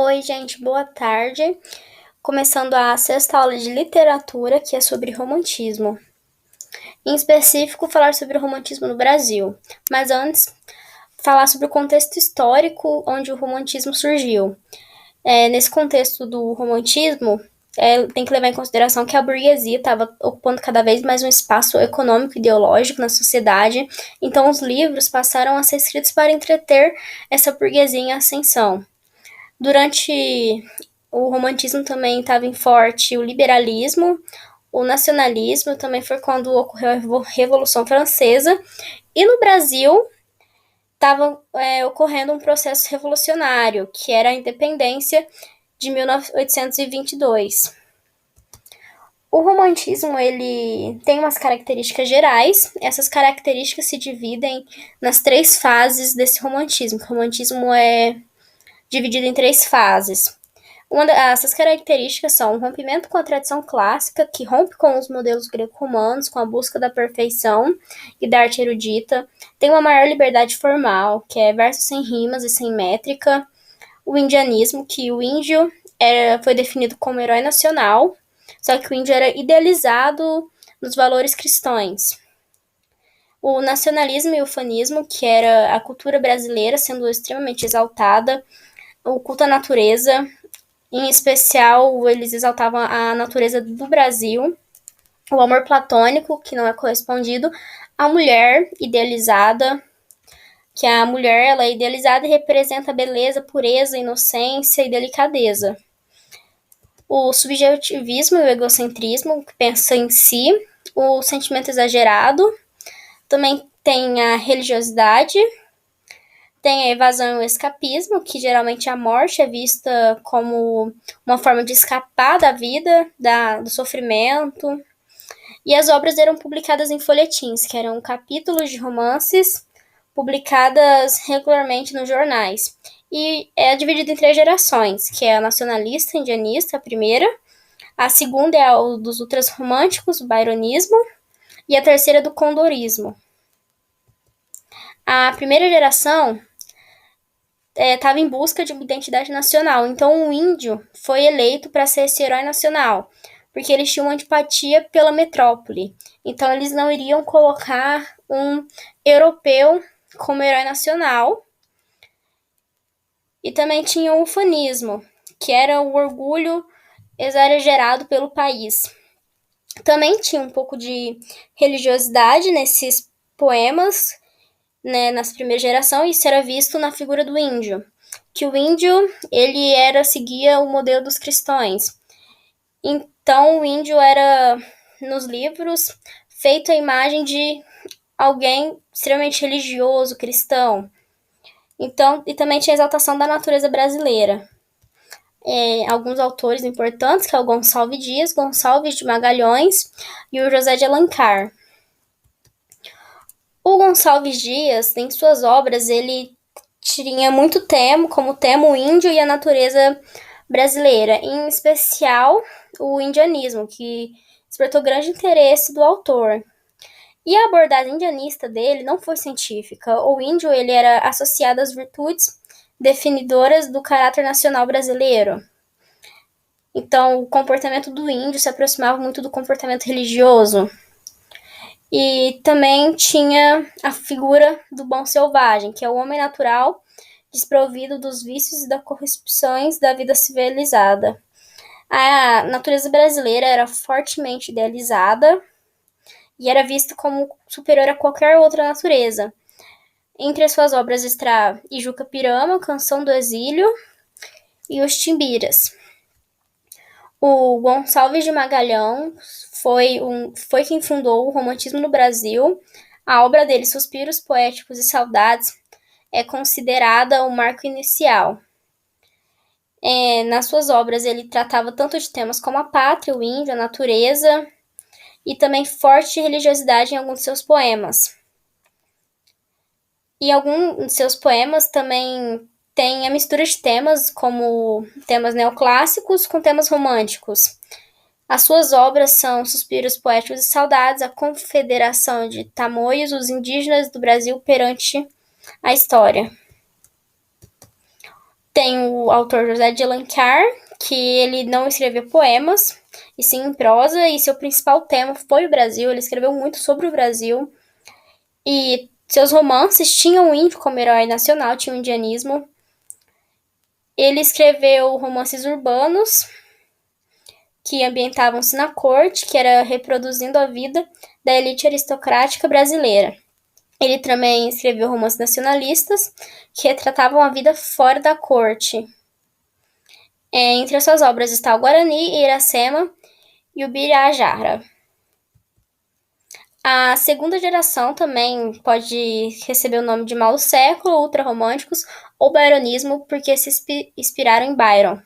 Oi, gente, boa tarde. Começando a sexta aula de literatura, que é sobre romantismo. Em específico, falar sobre o romantismo no Brasil. Mas antes, falar sobre o contexto histórico onde o romantismo surgiu. Nesse contexto do romantismo, tem que levar em consideração que a burguesia estava ocupando cada vez mais um espaço econômico e ideológico na sociedade, então os livros passaram a ser escritos para entreter essa burguesia em ascensão. Durante o romantismo também estava em forte o liberalismo, o nacionalismo, também foi quando ocorreu a Revolução Francesa, e no Brasil estava ocorrendo um processo revolucionário, que era a independência de 1822. O romantismo, ele tem umas características gerais. Essas características se dividem nas três fases desse romantismo. O romantismo é dividido em três fases. Essas características são o rompimento com a tradição clássica, que rompe com os modelos greco-romanos, com a busca da perfeição e da arte erudita. Tem uma maior liberdade formal, que é verso sem rimas e sem métrica. O indianismo, que o índio foi definido como herói nacional, só que o índio era idealizado nos valores cristãos. O nacionalismo e o ufanismo, que era a cultura brasileira sendo extremamente exaltada. O culto à natureza, em especial, eles exaltavam a natureza do Brasil. O amor platônico, que não é correspondido. A mulher idealizada, que a mulher ela é idealizada e representa a beleza, pureza, inocência e delicadeza. O subjetivismo e o egocentrismo, que pensa em si. O sentimento exagerado. Também tem a religiosidade. Tem a evasão e o escapismo, que geralmente a morte é vista como uma forma de escapar da vida, do sofrimento. E as obras eram publicadas em folhetins, que eram capítulos de romances publicadas regularmente nos jornais. E é dividido em três gerações, que é a nacionalista, indianista, a primeira. A segunda é a dos ultras românticos, o byronismo. E a terceira é do condorismo. A primeira geração estava em busca de uma identidade nacional. Então o índio foi eleito para ser esse herói nacional, porque eles tinham antipatia pela metrópole. Então eles não iriam colocar um europeu como herói nacional. E também tinha o ufanismo, que era o orgulho exagerado pelo país. Também tinha um pouco de religiosidade nesses poemas, né, nessa primeira geração, e isso era visto na figura do índio, que o índio ele seguia o modelo dos cristãos. Então o índio era nos livros feito a imagem de alguém extremamente religioso, cristão. Então, e também tinha a exaltação da natureza brasileira. Alguns autores importantes, que é o Gonçalves Dias, Gonçalves de Magalhães e o José de Alencar. O Gonçalves Dias, em suas obras, ele tinha muito tema, como tema o índio e a natureza brasileira, em especial o indianismo, que despertou grande interesse do autor. E a abordagem indianista dele não foi científica. O índio ele era associado às virtudes definidoras do caráter nacional brasileiro. Então, o comportamento do índio se aproximava muito do comportamento religioso. E também tinha a figura do bom selvagem, que é o homem natural, desprovido dos vícios e das corrupções da vida civilizada. A natureza brasileira era fortemente idealizada e era vista como superior a qualquer outra natureza. Entre as suas obras está Ijuca Pirama, Canção do Exílio e Os Timbiras. O Gonçalves de Magalhães foi quem fundou o romantismo no Brasil. A obra dele, Suspiros Poéticos e Saudades, é considerada o marco inicial. Nas suas obras, ele tratava tanto de temas como a pátria, o índio, a natureza, e também forte religiosidade em alguns de seus poemas. E alguns de seus poemas também tem a mistura de temas, como temas neoclássicos com temas românticos. As suas obras são Suspiros Poéticos e Saudades, a Confederação de Tamoios, os indígenas do Brasil perante a história. Tem o autor José de Alencar, que ele não escreveu poemas, e sim em prosa, e seu principal tema foi o Brasil. Ele escreveu muito sobre o Brasil. E seus romances tinham o índio como herói nacional, tinha o indianismo. Ele escreveu romances urbanos, que ambientavam-se na corte, que era reproduzindo a vida da elite aristocrática brasileira. Ele também escreveu romances nacionalistas, que retratavam a vida fora da corte. Entre as suas obras está o Guarani, Iracema e o Birajara. A segunda geração também pode receber o nome de Mau Século, ultrarromânticos ou byronismo, porque se inspiraram em Byron.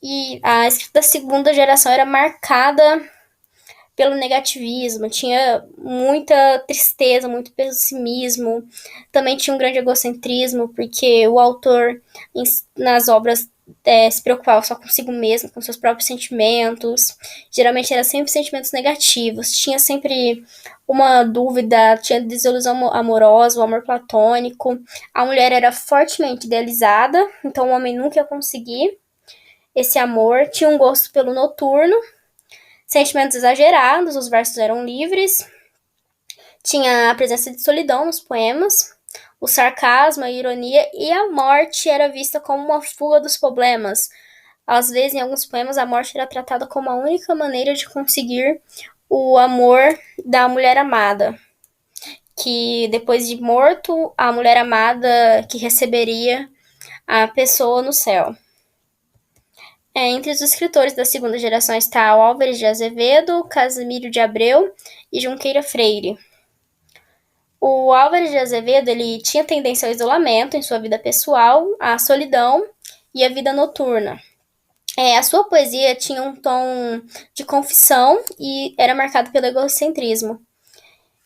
E a escrita da segunda geração era marcada pelo negativismo, tinha muita tristeza, muito pessimismo, também tinha um grande egocentrismo, porque o autor, nas obras, se preocupava só consigo mesmo, com seus próprios sentimentos, geralmente eram sempre sentimentos negativos, tinha sempre uma dúvida, tinha desilusão amorosa, o amor platônico, a mulher era fortemente idealizada, então o homem nunca ia conseguir esse amor, tinha um gosto pelo noturno, sentimentos exagerados, os versos eram livres, tinha a presença de solidão nos poemas, o sarcasmo, a ironia e a morte era vista como uma fuga dos problemas. Às vezes, em alguns poemas, a morte era tratada como a única maneira de conseguir o amor da mulher amada, que depois de morto, a mulher amada que receberia a pessoa no céu. Entre os escritores da segunda geração está o Álvares de Azevedo, Casimiro de Abreu e Junqueira Freire. O Álvares de Azevedo ele tinha tendência ao isolamento em sua vida pessoal, à solidão e à vida noturna. A sua poesia tinha um tom de confissão e era marcado pelo egocentrismo.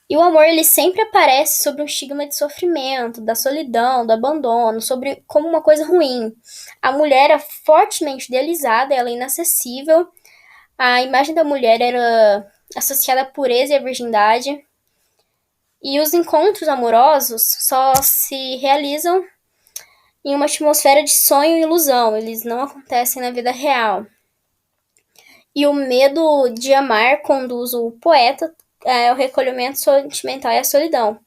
E o amor ele sempre aparece sobre um estigma de sofrimento, da solidão, do abandono, sobre como uma coisa ruim. A mulher era fortemente idealizada, ela é inacessível. A imagem da mulher era associada à pureza e à virgindade. E os encontros amorosos só se realizam em uma atmosfera de sonho e ilusão, eles não acontecem na vida real. E o medo de amar conduz o poeta ao recolhimento sentimental e à solidão.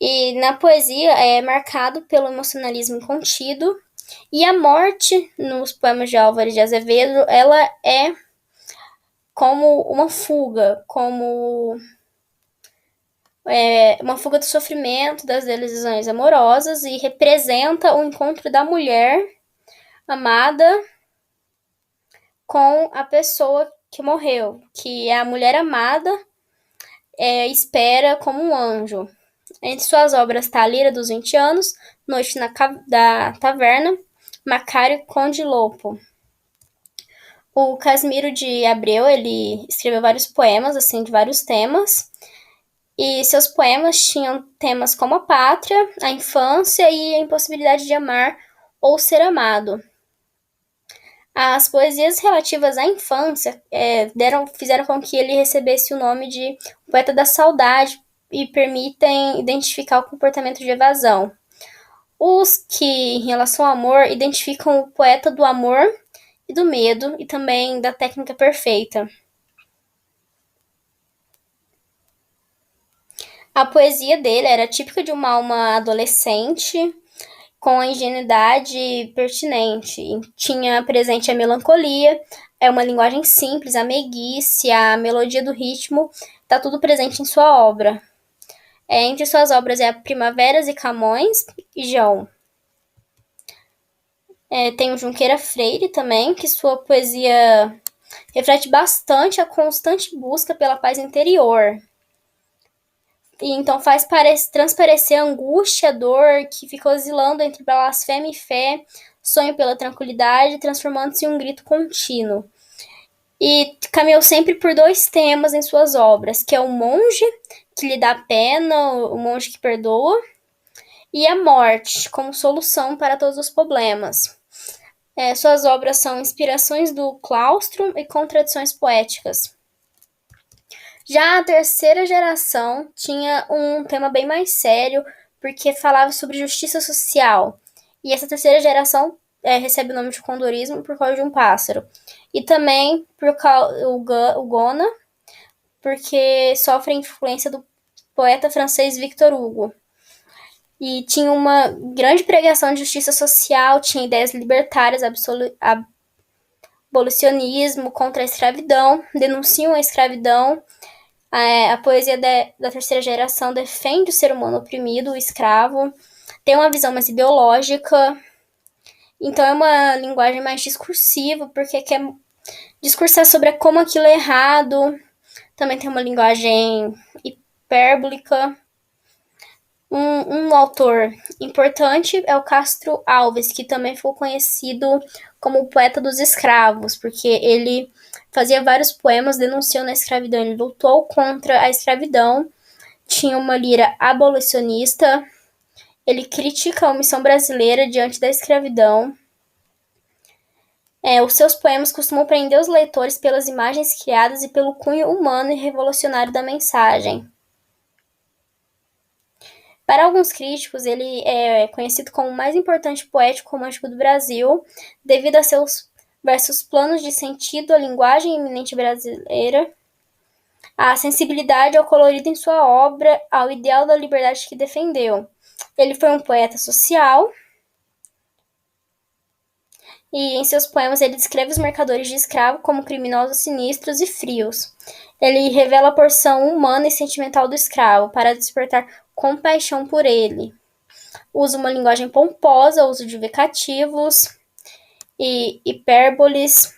E na poesia é marcado pelo emocionalismo contido, e a morte, nos poemas de Álvares de Azevedo, ela é como uma fuga, como uma fuga do sofrimento, das desilusões amorosas, e representa o encontro da mulher amada com a pessoa que morreu, que a mulher amada espera como um anjo. Entre suas obras está A Lira dos 20 Anos, Noite da Taverna, Macário Conde Lopo. O Casimiro de Abreu, ele escreveu vários poemas, assim, de vários temas, e seus poemas tinham temas como a pátria, a infância e a impossibilidade de amar ou ser amado. As poesias relativas à infância fizeram com que ele recebesse o nome de poeta da saudade e permitem identificar o comportamento de evasão. Os que, em relação ao amor, identificam o poeta do amor e do medo e também da técnica perfeita. A poesia dele era típica de uma alma adolescente, com a ingenuidade pertinente. Tinha presente a melancolia, uma linguagem simples, a meiguice, a melodia do ritmo, está tudo presente em sua obra. Entre suas obras é Primaveras e Camões e João. Tem o Junqueira Freire também, que sua poesia reflete bastante a constante busca pela paz interior. E então faz transparecer a angústia, a dor que ficou oscilando entre blasfêmia e fé, sonho pela tranquilidade, transformando-se em um grito contínuo. E caminhou sempre por dois temas em suas obras, que é o monge, que lhe dá pena, o monge que perdoa, e a morte, como solução para todos os problemas. Suas obras são inspirações do claustro e contradições poéticas. Já a terceira geração tinha um tema bem mais sério, porque falava sobre justiça social. E essa terceira geração recebe o nome de condorismo por causa de um pássaro. E também por causa o Gona, porque sofre a influência do poeta francês Victor Hugo. E tinha uma grande pregação de justiça social, tinha ideias libertárias, abolicionismo, contra a escravidão, denunciam a escravidão. A poesia da terceira geração defende o ser humano oprimido, o escravo, tem uma visão mais ideológica, então é uma linguagem mais discursiva, porque quer discursar sobre como aquilo é errado, também tem uma linguagem hipérbolica. Um autor importante é o Castro Alves, que também ficou conhecido como o poeta dos escravos, porque ele fazia vários poemas denunciando a escravidão, ele lutou contra a escravidão, tinha uma lira abolicionista, ele critica a omissão brasileira diante da escravidão. Os seus poemas costumam prender os leitores pelas imagens criadas e pelo cunho humano e revolucionário da mensagem. Para alguns críticos, ele é conhecido como o mais importante poético romântico do Brasil, devido a seus versos planos de sentido, a linguagem eminente brasileira, a sensibilidade ao colorido em sua obra, ao ideal da liberdade que defendeu. Ele foi um poeta social e em seus poemas ele descreve os mercadores de escravo como criminosos sinistros e frios. Ele revela a porção humana e sentimental do escravo para despertar compaixão por ele. Usa uma linguagem pomposa, uso de vocativos e hipérboles.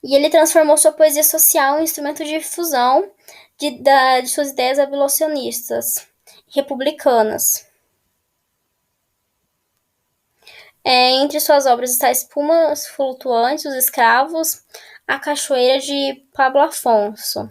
E ele transformou sua poesia social em instrumento de difusão de suas ideias abolicionistas, republicanas. Entre suas obras está Espumas Flutuantes, Os Escravos, A Cachoeira de Pablo Afonso.